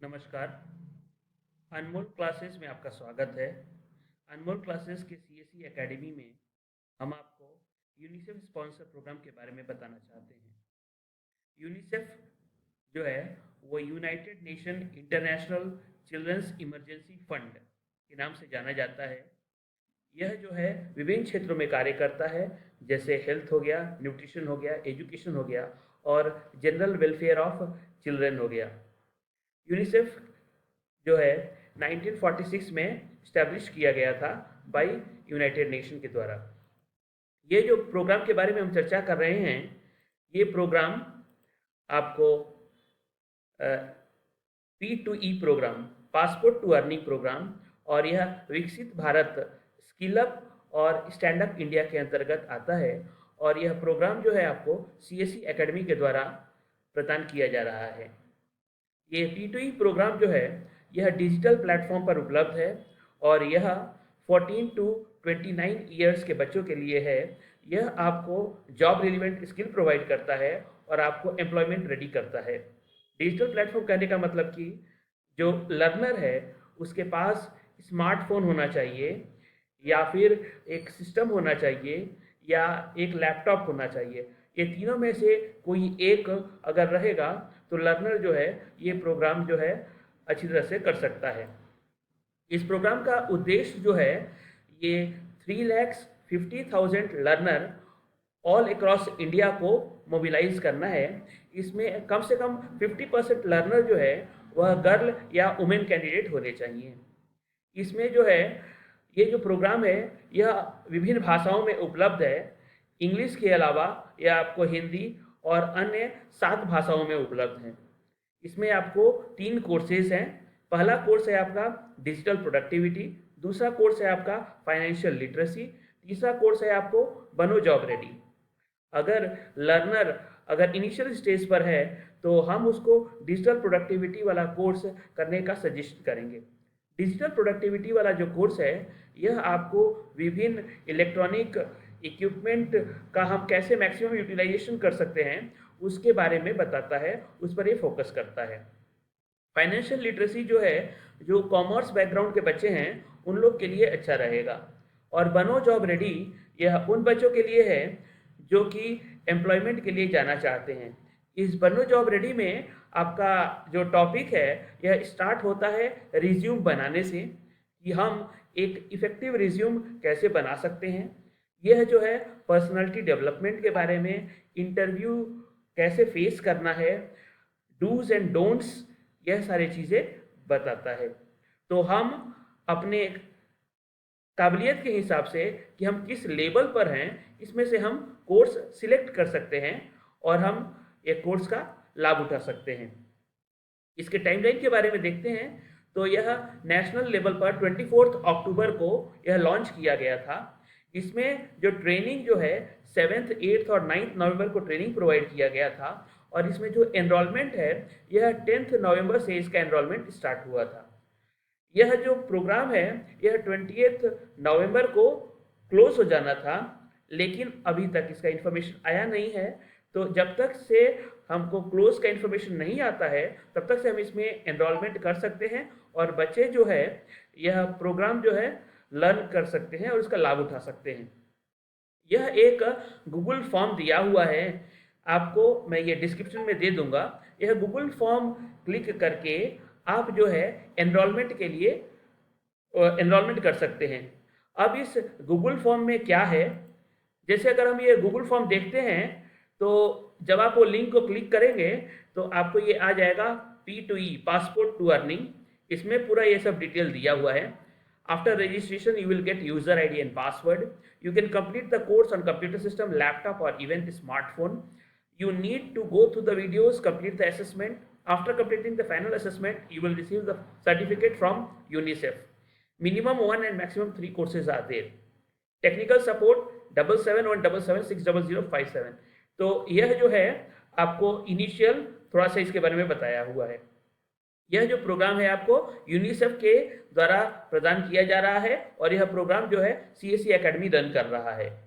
नमस्कार। अनमोल क्लासेस में आपका स्वागत है। अनमोल क्लासेस के सीएसई एकेडमी में हम आपको यूनिसेफ स्पॉन्सर प्रोग्राम के बारे में बताना चाहते हैं। यूनिसेफ जो है वो United Nation International children's emergency fund के नाम से जाना जाता है। यह जो है विभिन्न क्षेत्रों में कार्य करता है, जैसे हेल्थ हो गया, न्यूट्रिशन हो गया, एजुकेशन हो गया और जनरल वेलफेयर ऑफ चिल्ड्रन हो गया। यूनिसेफ जो है 1946 में इस्टेब्लिश किया गया था बाय यूनाइटेड नेशन के द्वारा। ये जो प्रोग्राम के बारे में हम चर्चा कर रहे हैं, ये प्रोग्राम आपको P2E program, passport to earning program, और यह विकसित भारत स्किल अप और स्टैंड अप इंडिया के अंतर्गत आता है। और यह प्रोग्राम जो है आपको सीएसई एकेडमी के द्वारा प्रदान किया जा रहा है। ये P2E प्रोग्राम जो है यह डिजिटल प्लेटफॉर्म पर उपलब्ध है और यह 14 टू 29 ईयर्स के बच्चों के लिए है। यह आपको जॉब रिलेवेंट स्किल प्रोवाइड करता है और आपको एम्प्लॉयमेंट रेडी करता है। डिजिटल प्लेटफॉर्म कहने का मतलब कि जो लर्नर है उसके पास स्मार्टफोन होना चाहिए, या फिर एक सिस्टम होना चाहिए, या एक लैपटॉप होना चाहिए। ये तीनों में से कोई एक अगर रहेगा तो लर्नर जो है ये प्रोग्राम जो है अच्छी तरह से कर सकता है। इस प्रोग्राम का उद्देश्य जो है ये 3,50,000 लर्नर ऑल अक्रॉस इंडिया को मोबिलाइज करना है। इसमें कम से कम 50% लर्नर जो है वह गर्ल या वुमेन कैंडिडेट होने चाहिए। इसमें जो है ये जो प्रोग्राम है यह विभिन्न भाषाओं में उपलब्ध है। इंग्लिश के अलावा यह आपको हिंदी और अन्य 7 भाषाओं में उपलब्ध है। इसमें आपको 3 कोर्सेज हैं। पहला कोर्स है आपका डिजिटल प्रोडक्टिविटी, दूसरा कोर्स है आपका फाइनेंशियल लिटरेसी, तीसरा कोर्स है आपको बनो जॉब रेडी। अगर लर्नर अगर इनिशियल स्टेज पर है तो हम उसको डिजिटल प्रोडक्टिविटी वाला कोर्स करने का सजेस्ट करेंगे। डिजिटल प्रोडक्टिविटी वाला जो कोर्स है यह आपको विभिन्न इलेक्ट्रॉनिक इक्विपमेंट का हम कैसे मैक्सिमम यूटिलाइजेशन कर सकते हैं उसके बारे में बताता है, उस पर ये फोकस करता है। फाइनेंशियल लिटरेसी जो है, जो कॉमर्स बैकग्राउंड के बच्चे हैं उन लोग के लिए अच्छा रहेगा। और बनो जॉब रेडी यह उन बच्चों के लिए है जो कि एम्प्लॉयमेंट के लिए जाना चाहते हैं। इस बनो जॉब रेडी में आपका जो टॉपिक है यह स्टार्ट होता है रिज्यूम बनाने से, कि हम एक इफ़ेक्टिव रिज्यूम कैसे बना सकते हैं। यह जो है पर्सनालिटी डेवलपमेंट के बारे में, इंटरव्यू कैसे फेस करना है, डूज एंड डोंट्स, यह सारी चीज़ें बताता है। तो हम अपने काबिलियत के हिसाब से कि हम किस लेवल पर हैं, इसमें से हम कोर्स सिलेक्ट कर सकते हैं और हम एक कोर्स का लाभ उठा सकते हैं। इसके टाइमलाइन के बारे में देखते हैं तो यह नेशनल लेवल पर 24 अक्टूबर को यह लॉन्च किया गया था। इसमें जो ट्रेनिंग जो है 7th, 8th और 9th नवंबर को ट्रेनिंग प्रोवाइड किया गया था, और इसमें जो एनरोलमेंट है यह 10th नवंबर से इसका एनरोलमेंट स्टार्ट हुआ था। यह जो प्रोग्राम है यह 20th नवंबर को क्लोज हो जाना था, लेकिन अभी तक इसका इन्फॉर्मेशन आया नहीं है। तो जब तक से हमको क्लोज का इन्फॉर्मेशन नहीं आता है तब तक से हम इसमें एनरोलमेंट कर सकते हैं, और बच्चे जो है यह प्रोग्राम जो है लर्न कर सकते हैं और इसका लाभ उठा सकते हैं। यह एक गूगल फॉर्म दिया हुआ है आपको, मैं ये डिस्क्रिप्शन में दे दूंगा। यह गूगल फॉर्म क्लिक करके आप जो है एनरोलमेंट के लिए एनरोलमेंट कर सकते हैं। अब इस गूगल फॉर्म में क्या है, जैसे अगर हम ये गूगल फॉर्म देखते हैं तो जब आप वो लिंक को क्लिक करेंगे तो आपको ये आ जाएगा P2E, पासपोर्ट टू अर्निंग। इसमें पूरा ये सब डिटेल दिया हुआ है। After registration you will get user ID and password. You can complete the course on computer system, laptop और even smartphone. You need to go through the videos, complete the assessment. After completing the final assessment, you will receive the certificate from UNICEF. Minimum 1 and maximum 3 courses are there. Technical support 7717760057। तो यह जो है आपको initial थोड़ा सा इसके बारे में बताया हुआ है। यह जो प्रोग्राम है आपको यूनिसेफ के द्वारा प्रदान किया जा रहा है, और यह प्रोग्राम जो है सीएसई एकेडमी रन कर रहा है।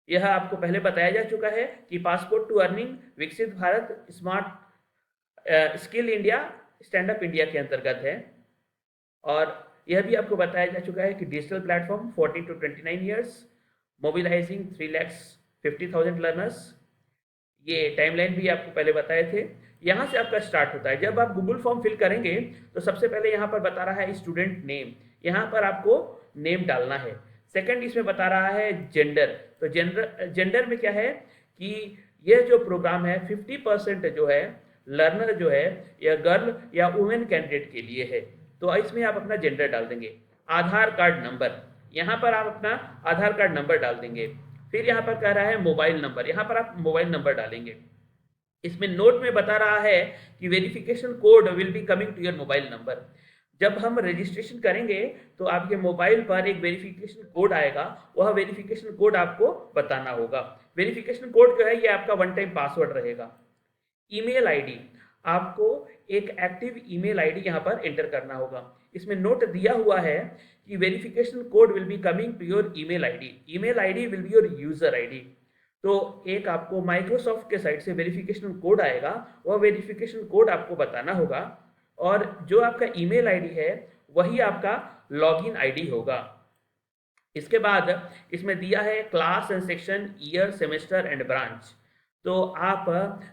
यह आपको पहले बताया जा चुका है कि पासपोर्ट टू अर्निंग, विकसित Bharat, smart skill India stand up India के अंतर्गत है। और यह भी आपको बताया जा चुका है कि digital platform 40 to 29 years, mobilising 3,50,000 learners. ये टाइमलाइन भी आपको पहले बताए थे। यहाँ से आपका स्टार्ट होता है। जब आप गूगल फॉर्म फिल करेंगे तो सबसे पहले यहाँ पर बता रहा है स्टूडेंट नेम, यहाँ पर आपको नेम डालना है। सेकंड इसमें बता रहा है जेंडर। तो जेंडर में क्या है कि यह जो प्रोग्राम है 50% जो है लर्नर जो है यह गर्ल या वुमेन कैंडिडेट के लिए है। तो इसमें आप अपना जेंडर डाल देंगे। आधार कार्ड नंबर, यहाँ पर आप अपना आधार कार्ड नंबर डाल देंगे। फिर यहाँ पर कह रहा है मोबाइल नंबर, यहाँ पर आप मोबाइल नंबर डालेंगे। इसमें नोट में बता रहा है कि verification code will be coming to your mobile number. जब हम रजिस्ट्रेशन करेंगे तो आपके मोबाइल पर एक वेरिफिकेशन कोड आएगा, वह वेरिफिकेशन कोड आपको बताना होगा। वेरिफिकेशन कोड जो है ये आपका वन टाइम पासवर्ड रहेगा। ईमेल आईडी, आपको एक एक्टिव ईमेल आईडी यहाँ पर एंटर करना होगा। इसमें नोट दिया हुआ है कि verification code will be coming to your email ID. Email ID will be your user ID. तो एक आपको माइक्रोसॉफ्ट के साइड से वेरिफिकेशन कोड आएगा, वह वेरिफिकेशन कोड आपको बताना होगा। और जो आपका ईमेल आईडी है वही आपका लॉगिन आईडी होगा। इसके बाद इसमें दिया है class and section, year, semester and branch. तो आप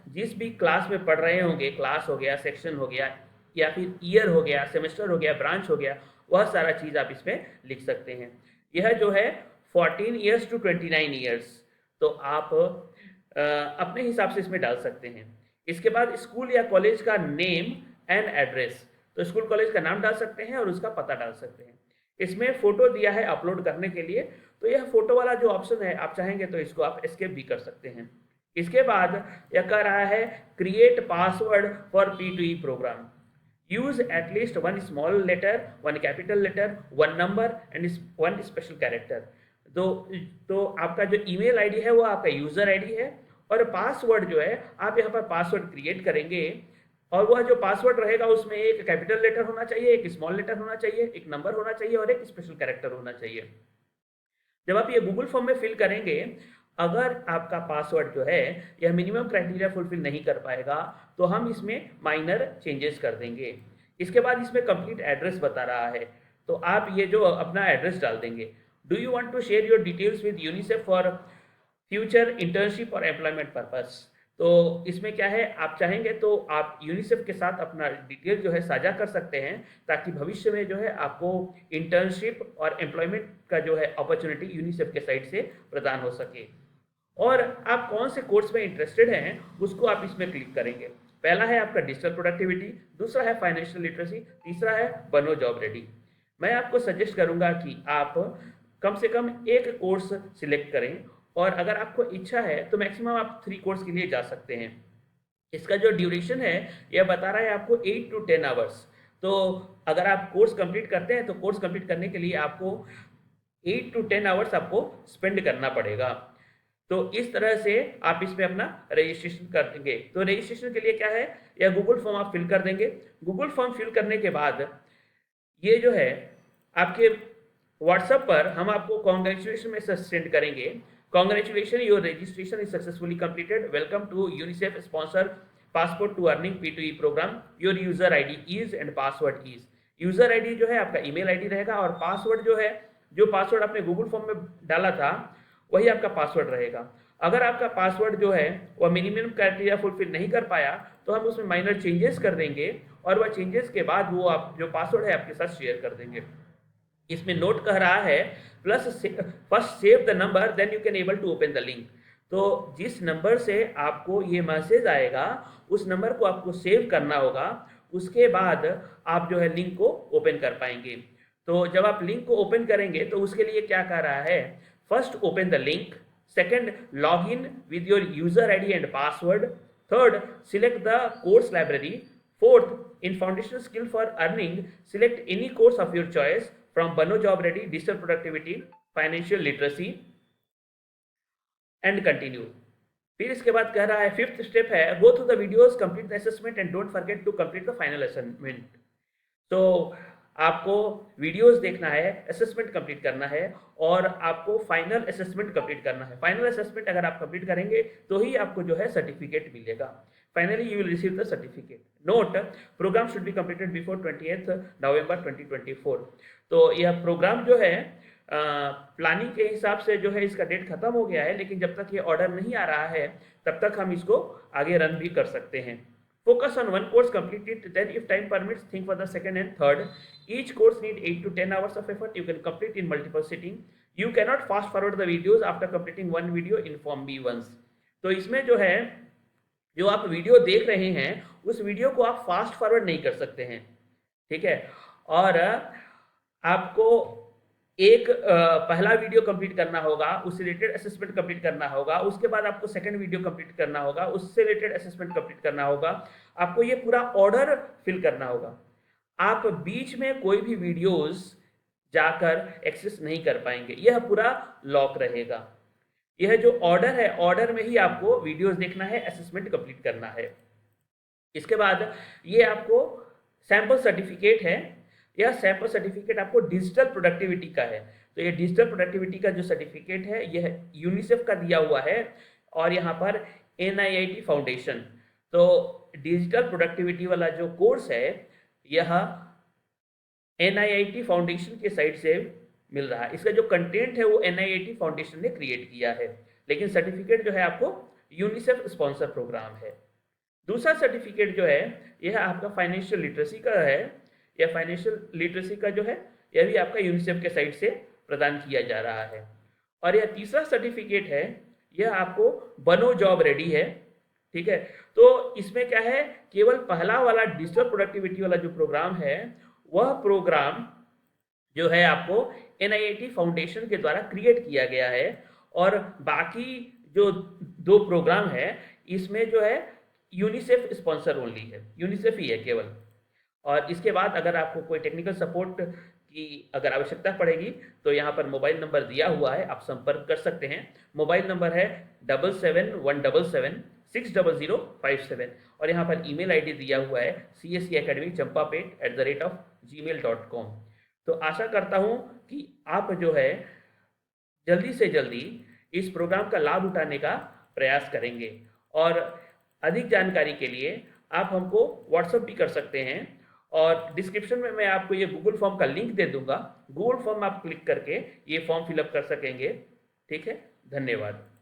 जिस भी क्लास में पढ़ रहे होंगे, क्लास हो गया, सेक्शन हो गया, या फिर ईयर हो गया, सेमेस्टर हो गया, ब्रांच हो गया, वह सारा चीज़ आप इसमें लिख सकते हैं। यह जो है 14 ईयर्स टू 29 ईयर्स, तो आप अपने हिसाब से इसमें डाल सकते हैं। इसके बाद स्कूल या कॉलेज का नेम एंड एड्रेस, तो स्कूल कॉलेज का नाम डाल सकते हैं और उसका पता डाल सकते हैं। इसमें फोटो दिया है अपलोड करने के लिए, तो यह फोटो वाला जो ऑप्शन है आप चाहेंगे तो इसको आप एस्केप भी कर सकते हैं। इसके बाद यह कह रहा है create password for P2E program, use at least one small letter, one capital letter, one number and one special character. तो आपका जो ईमेल आईडी है वो आपका यूजर आईडी है, और पासवर्ड जो है आप यहाँ पर पासवर्ड क्रिएट करेंगे, और वह जो पासवर्ड रहेगा उसमें एक कैपिटल लेटर होना चाहिए, एक स्मॉल लेटर होना चाहिए, एक नंबर होना चाहिए और एक स्पेशल कैरेक्टर होना चाहिए। जब आप ये गूगल फॉर्म में फिल करेंगे, अगर आपका पासवर्ड जो है यह मिनिमम क्राइटेरिया फुलफिल नहीं कर पाएगा तो हम इसमें माइनर चेंजेस कर देंगे। इसके बाद इसमें कंप्लीट एड्रेस बता रहा है, तो आप ये जो अपना एड्रेस डाल देंगे। Do you want to share your details with UNICEF for future internship और एम्प्लॉयमेंट पर्पस। तो इसमें क्या है, आप चाहेंगे तो आप यूनिसेफ के साथ अपना डिटेल जो है साझा कर सकते हैं, ताकि भविष्य में जो है आपको इंटर्नशिप और एम्प्लॉयमेंट का जो है अपॉर्चुनिटी यूनिसेफ के साइड से प्रदान हो सके। और आप कौन से कोर्स में इंटरेस्टेड हैं उसको आप इसमें क्लिक करेंगे। पहला है आपका डिजिटल प्रोडक्टिविटी, दूसरा है फाइनेंशियल लिटरेसी, तीसरा है बनो जॉब रेडी। मैं आपको सजेस्ट करूंगा कि आप कम से कम एक कोर्स सिलेक्ट करें, और अगर आपको इच्छा है तो मैक्सिमम आप 3 कोर्स के लिए जा सकते हैं। इसका जो ड्यूरेशन है यह बता रहा है आपको 8 to 10 आवर्स। तो अगर आप कोर्स कंप्लीट करते हैं तो कोर्स कंप्लीट करने के लिए आपको 8 to 10 आवर्स आपको स्पेंड करना पड़ेगा। तो इस तरह से आप इसमें अपना रजिस्ट्रेशन कर देंगे। तो रजिस्ट्रेशन के लिए क्या है, या गूगल फॉर्म आप फिल कर देंगे। गूगल फॉर्म फिल करने के बाद ये जो है आपके व्हाट्सएप पर हम आपको कॉन्ग्रेचुलेशन मैसेज सेंड करेंगे। Congratulation, your registration is successfully completed, welcome to UNICEF sponsor passport to earning P2E program, your user ID is and password is. User ID जो है आपका ईमेल आईडी रहेगा, और पासवर्ड जो है, जो पासवर्ड आपने गूगल फॉर्म में डाला था वही आपका पासवर्ड रहेगा। अगर आपका पासवर्ड जो है वह मिनिमम क्राइटेरिया फुलफिल नहीं कर पाया तो हम उसमें माइनर चेंजेस कर देंगे, और वह चेंजेस के बाद वो आप जो पासवर्ड है आपके साथ शेयर कर देंगे। इसमें नोट कह रहा है plus first save the number then you can able to open the link. तो जिस नंबर से आपको ये मैसेज आएगा उस नंबर को आपको सेव करना होगा, उसके बाद आप जो है लिंक को ओपन कर पाएंगे। तो जब आप लिंक को ओपन करेंगे तो उसके लिए क्या कह रहा है, first open the link, second log in with your user ID and password, third select the course library, fourth in foundation skill for earning select any course of your choice from बनो job ready, digital productivity, financial literacy and continue. फिर इसके बाद कह रहा है fifth step है go through the videos, complete the assessment and don't forget to complete the final assignment. तो आपको वीडियोस देखना है, असेसमेंट कंप्लीट करना है, और आपको फाइनल असेसमेंट कंप्लीट करना है। फाइनल असेसमेंट अगर आप कंप्लीट करेंगे तो ही आपको जो है सर्टिफिकेट मिलेगा। Finally, you will receive the certificate. Note: program should be completed before 20th November 2024. तो यह प्रोग्राम जो है प्लानिंग के हिसाब से जो है इसका डेट खत्म हो गया है, लेकिन जब तक ये ऑर्डर नहीं आ रहा है तब तक हम इसको आगे रन भी कर सकते हैं. Focus on one course, complete it. Then, if time permits, think for the second and third. Each course need 8 to 10 hours of effort. You can complete in multiple sitting. You cannot fast forward the videos after completing one video. Inform me once. तो इसमें जो है, जो आप video देख रहे हैं उस वीडियो को आप फास्ट फॉरवर्ड नहीं कर सकते हैं, ठीक है. और आपको एक पहला वीडियो कंप्लीट करना होगा, उससे रिलेटेड असेसमेंट कंप्लीट करना होगा, उसके बाद आपको सेकंड वीडियो कंप्लीट करना होगा, उससे रिलेटेड असेसमेंट कंप्लीट करना होगा. आपको ये पूरा ऑर्डर फिल करना होगा. आप बीच में कोई भी वीडियोस जाकर एक्सेस नहीं कर पाएंगे, यह पूरा लॉक रहेगा. यह जो ऑर्डर है, ऑर्डर में ही आपको वीडियोस देखना है, असेसमेंट कंप्लीट करना है. इसके बाद ये आपको सैंपल सर्टिफिकेट है. यह सैंपल सर्टिफिकेट आपको डिजिटल प्रोडक्टिविटी का है. तो ये डिजिटल प्रोडक्टिविटी का जो सर्टिफिकेट है यह यूनिसेफ का दिया हुआ है और यहाँ पर NIIT फाउंडेशन. तो डिजिटल प्रोडक्टिविटी वाला जो कोर्स है यह NIIT फाउंडेशन के साइड से मिल रहा है. इसका जो कंटेंट है वो NIIT फाउंडेशन ने क्रिएट किया है, लेकिन सर्टिफिकेट जो है आपको यूनिसेफ स्पॉन्सर प्रोग्राम है. दूसरा सर्टिफिकेट जो है यह आपका फाइनेंशियल लिटरेसी का है. यह फाइनेंशियल लिटरेसी का जो है यह भी आपका यूनिसेफ के साइड से प्रदान किया जा रहा है. और यह तीसरा सर्टिफिकेट है, यह आपको बनो जॉब रेडी है, ठीक है. तो इसमें क्या है, केवल पहला वाला डिजिटल प्रोडक्टिविटी वाला जो प्रोग्राम है वह प्रोग्राम जो है आपको NIIT फाउंडेशन के द्वारा क्रिएट किया गया है, और बाकी जो 2 प्रोग्राम है इसमें जो है यूनिसेफ स्पॉन्सर ओनली है, यूनिसेफ ही है केवल. और इसके बाद अगर आपको कोई टेक्निकल सपोर्ट की अगर आवश्यकता पड़ेगी तो यहाँ पर मोबाइल नंबर दिया हुआ है, आप संपर्क कर सकते हैं. मोबाइल नंबर है 7717760057 और यहाँ पर ईमेल ID दिया हुआ है cscacademychampapet@gmail.com. तो आशा करता हूँ कि आप जो है जल्दी से जल्दी इस प्रोग्राम का लाभ उठाने का प्रयास करेंगे. और अधिक जानकारी के लिए आप हमको व्हाट्सएप भी कर सकते हैं, और डिस्क्रिप्शन में मैं आपको ये गूगल फॉर्म का लिंक दे दूंगा. गूगल फॉर्म आप क्लिक करके ये फॉर्म फिलअप कर सकेंगे, ठीक है. धन्यवाद.